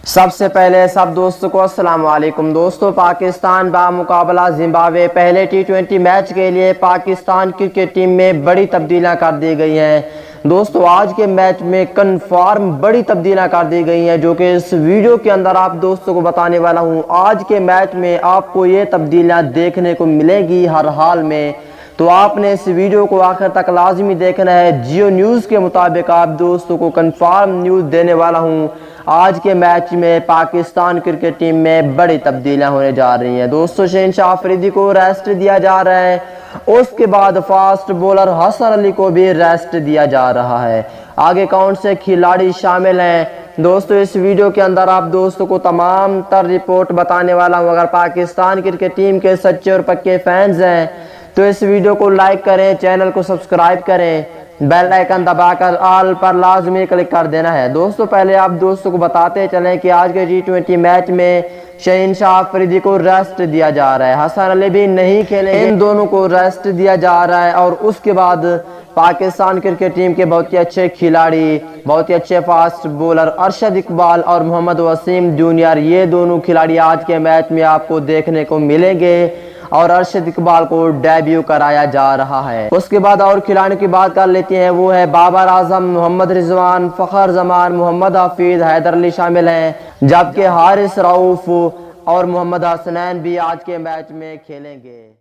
سب سے پہلے سب دوستوں کو السلام علیکم دوستوں۔ پاکستان بامقابلہ زمبابوے پہلے ٹی20 میچ کے لیے پاکستان کرکٹ ٹیم میں بڑی تبدیلیاں کر دی گئی ہیں۔ دوستوں آج کے میچ میں کنفرم بڑی تبدیلیاں کر دی گئی ہیں جو کہ اس ویڈیو کے اندر آپ دوستوں کو بتانے والا ہوں۔ آج کے میچ میں آپ کو یہ تبدیلیاں دیکھنے کو ملیں گی ہر حال میں، تو آپ نے اس ویڈیو کو آخر تک لازمی دیکھنا ہے۔ جیو نیوز کے مطابق آپ دوستوں کو کنفرم نیوز دینے والا ہوں۔ آج کے میچ میں پاکستان کرکٹ ٹیم میں بڑی تبدیلیاں ہونے جا رہی ہیں۔ دوستوں شہنشاہ افریدی کو ریسٹ دیا جا رہا ہے، اس کے بعد فاسٹ بولر حسن علی کو بھی ریسٹ دیا جا رہا ہے۔ آگے کون سے کھلاڑی شامل ہیں دوستوں اس ویڈیو کے اندر آپ دوستوں کو تمام تر رپورٹ بتانے والا ہوں۔ اگر پاکستان کرکٹ ٹیم کے سچے اور پکے فینز ہیں تو اس ویڈیو کو لائک کریں، چینل کو سبسکرائب کریں، بیل آئیکن دبا کر آل پر لازمی کلک کر دینا ہے۔ دوستوں پہلے آپ دوستوں کو بتاتے چلیں کہ آج کے ٹی20 میچ میں شہنشاہ افریدی کو ریسٹ دیا جا رہا ہے، حسن علی بھی نہیں کھیلیں گے، ان دونوں کو ریسٹ دیا جا رہا ہے۔ اور اس کے بعد پاکستان کرکٹ ٹیم کے بہت ہی اچھے کھلاڑی، بہت ہی اچھے فاسٹ بولر ارشد اقبال اور محمد وسیم جونیئر، یہ دونوں کھلاڑی آج کے میچ میں آپ کو دیکھنے کو ملیں گے اور ارشد اقبال کو ڈیبیو کرایا جا رہا ہے۔ اس کے بعد اور کھلاڑیوں کی بات کر لیتے ہیں، وہ ہے بابر اعظم، محمد رضوان، فخر زمان، محمد حفیظ، حیدر علی شامل ہیں، جبکہ حارث رؤوف اور محمد حسنین بھی آج کے میچ میں کھیلیں گے۔